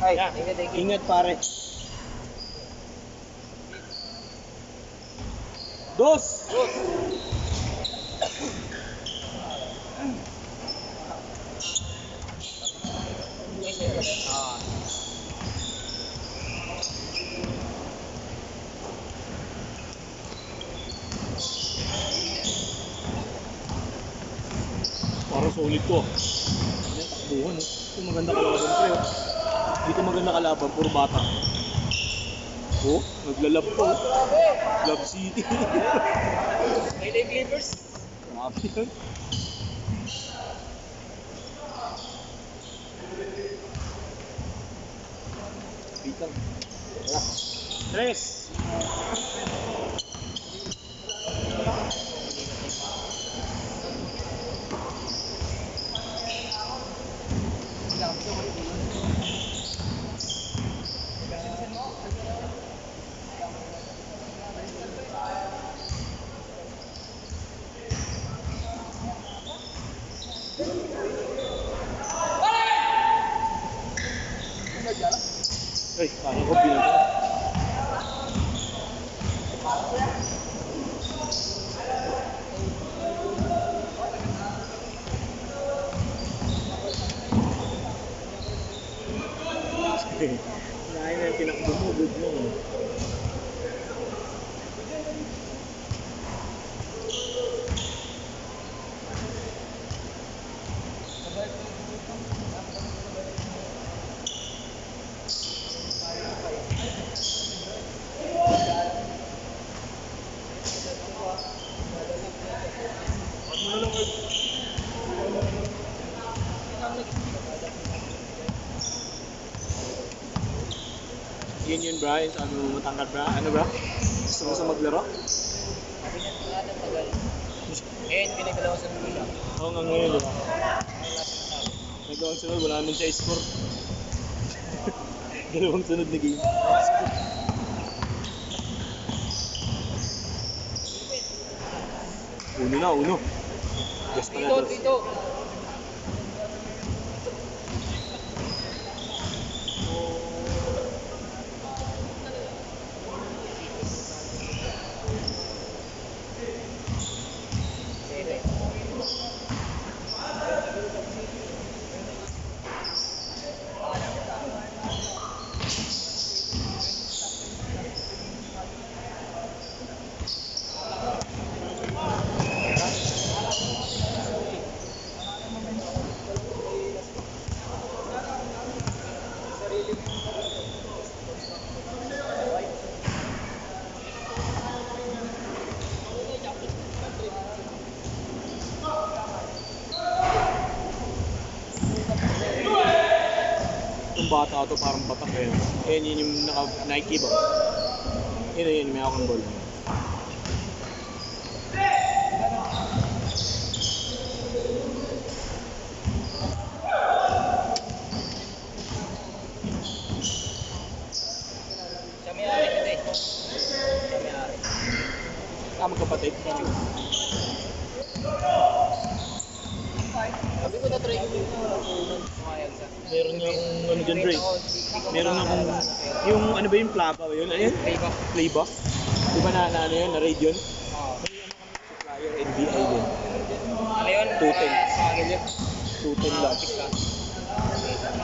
Ay, Yeah. thank you. Ingat pare. Dos! Ah, Parang solid to. Ano yung takbuhan, eh. Ito maganda kalaban pre. Oh. Dito maganda kalaban, puro bata. Oh, naglalab po. Love City. LA Clippers. Grabe yun. Wait lang. Wala. Tres! Ay, kaya ko binata. Nahin na yung tinakbo mo, good mo. Yun bra, yung sabi mo matangkad bra. Ano bra? Gusto mo sa maglaro? Sabi niya nga ng tagal. Ngayon, pinagdalawa sa Lula. Oo nga ngayon, di ba? Ang last na sabi. Nagawang sunod, wala naman siya score. Dalawang sunod na game. Uno na, uno. Yes pa na Dito, dos. dito. Itong bata to parang batak eh. Ayan yun yung naka Nike ba? Yun, may akong ball. Siya may-ari kasi. Siya may-ari. Magkapatid. Sabi ko na-try ko dito. Pumayag siya. Meron nga akong ano dyan, Dre. Meron akong, yung ano ba yung plaka ba yun? Ano yun? Playback. Playbox? Di ba na ano yun? Na raid yun? Oo. Supplier NBI din. Ano yun? 210. Sa akin yun. 210 lang. Fix lang.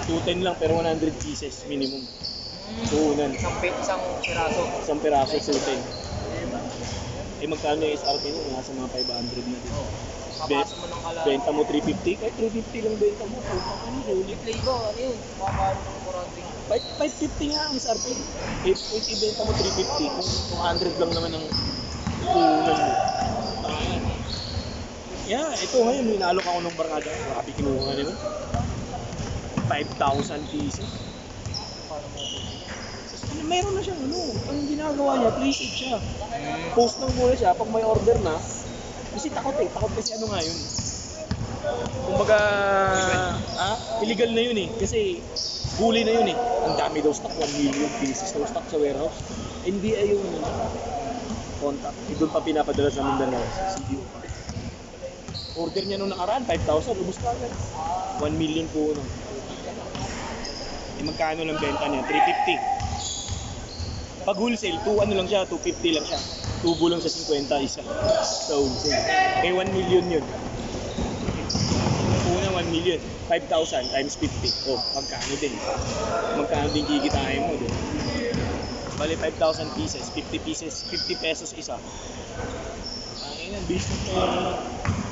210 lang pero 100 pieces minimum. Puhunan. Isang piraso. Isang piraso 210. Eh magkano yung SRP nyo? Nasa mga 500 na din. Papasok mo ng kala. Benta mo 350? Kahit 350 lang benta mo. Ano Yung sulit? playback, ano yun? Makakalo ng kuranting. 550 nga ang SRP. Eh, kung ibenta mo 350, kung 200 lang naman ang puhunan mo. Yeah, ito ngayon, ninalok ako ng barkada. Grabe kinuha nila. 5,000 pieces. Mayroon na siyang ano, ang ginagawa niya, place it siya. Post lang muna siya pag may order na. Kasi takot kasi ano nga yun. Kumbaga, illegal na yun eh. Kasi huli na yun eh. Ang dami daw stock, 1 million pieces daw stock sa warehouse. NBI yung contact. Doon pa pinapadala sa Mindanao, sa CDO. Order niya nung nakaraan, 5,000, ubus ka agad. 1 million po. No? magkano lang benta niya? 350. Pag wholesale, ano lang siya, 250 lang siya. Tubo lang sa 50 isa sa wholesale. Eh 1 million yun. Una 1 million, 5,000 times 50. Oh, magkano din? Magkano din kikitain mo din? Bali 5,000 pieces, 50 pieces, 50 pesos isa. Ang ina, business na.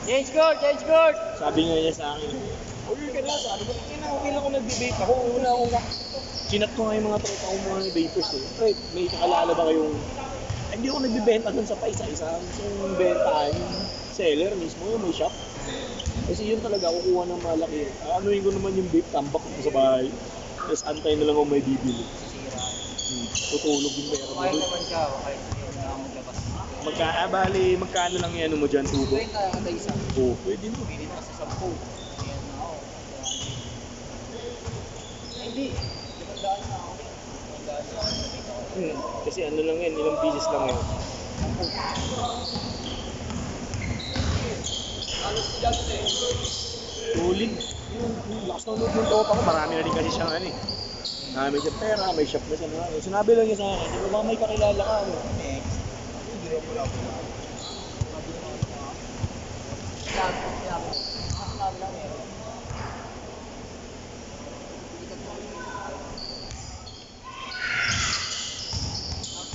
Change guard! Change guard! Sabi nga niya sa akin, order ka na, sabi ko, okay lang ako nag-debate ako, wala akong chinat ko nga yung mga tropa kong mga vapors eh. Pre, may nakalala ba kayong, hindi ako nagbibenta dun sa paisa-isa, gusto kong bentahan yung seller mismo, yung may shop. Kasi yun talaga, kukuha ng malaki. Anuin ko naman yung vape, tambak ko sa bahay. Tapos antay na lang kung may bibili. Tutulog yung pera mo Kumain dun. naman siya, kahit hindi ako nakakalabas. Bali, magkano lang yan mo dyan, tubo? Kumain ka kada isa. Oo, pwede mo. Pili na sa 10. Ayan na ako. Hindi. Limandaan na ako. Limandaan na ako. Kasi ano lang yan, ilang pieces lang yan. Tulig. Yung lakas ng loob ng tropa ko, marami na rin kasi siyang ano eh. Marami siyang pera, may shop na siya. Sinabi lang niya sa akin, di ba may kakilala ka? Ano?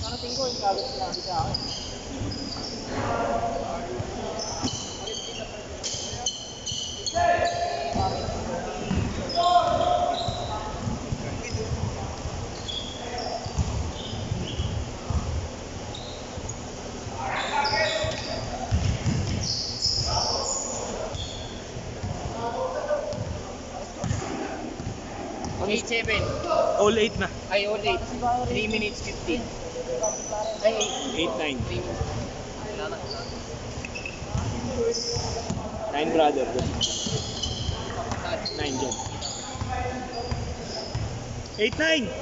Karating ko yung kagad sinabi sa akin. Ano? 8-7. All 8 na. Ay, all 8. 3 minutes 15. Ay, 8-9. 3 minutes. Wala na. 9 brother. 9 dyan. 8-9!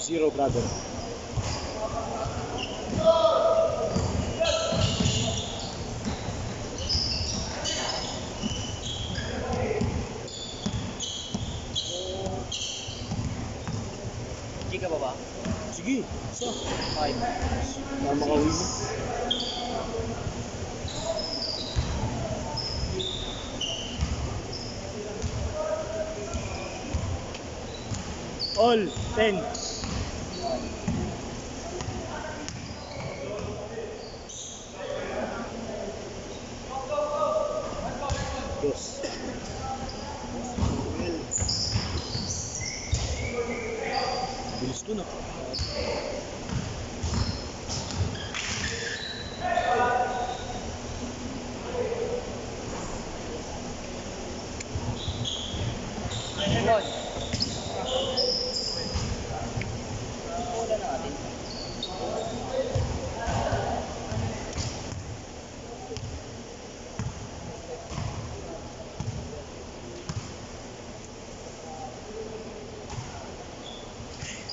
Zero brother. Hindi ka ba ba? Sige, isa. 5. Para makauwi mo. All 10. Dos. Bilis ko na. Yun. Una natin.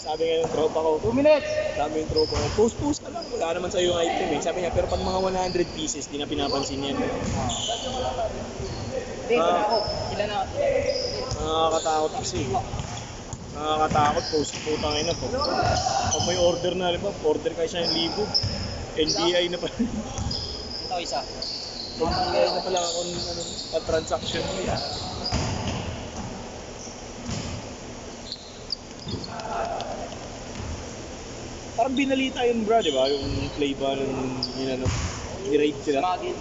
Sabi nga yung tropa ko, 2 minutes! sabi yung tropa ko, post ka lang, wala naman sa'yo yung item eh. Sabi niya, pero pag mga 100 pieces, di na pinapansin yan. Hindi, wala ako. Sila na. Nakakatakot kasi. Nakakatakot, post putang ina po. Pag may order na, alam order kayo sa 1,000. NBI na pala. Ito isa. NBI na pala kung ano, transaction mo yan. Parang binalita yun bro, di ba? Yung play ba ng yun ano, i-rate sila. Smagin.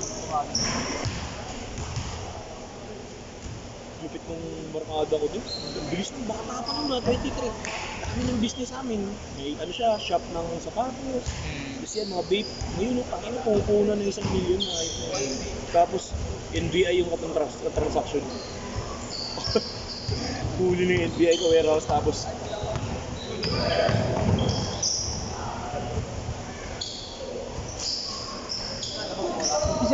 Lupit ng barkada ko din. Ang bilis mo, baka tapang na, 23. Dami ng business namin. May ano siya, shop ng sapatos. Tapos yan, mga vape. Ngayon, tangin na, pumupunan ng 1 million na item. Tapos, NBI yung transaction. Huli ng NBI ko, warehouse, tapos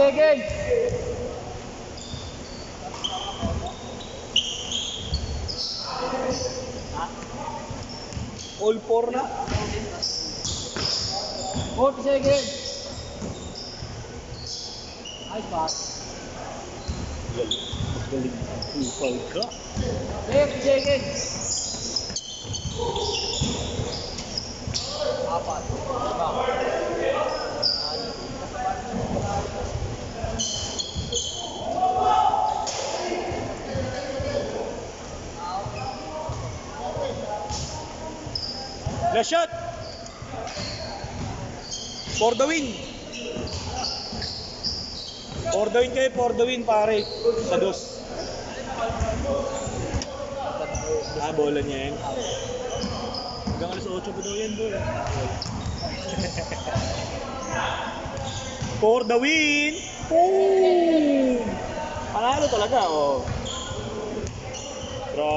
seconds. All 4 na. 40 seconds. Nice pass. Galing. Upal ka. 50 seconds. 4. 5. Last shot. For the win. For the win kayo, for the win pare. Sa dos. Bola niya yan. Hanggang alas 8 pa daw yan, boy. For the win! Panalo talaga, oh.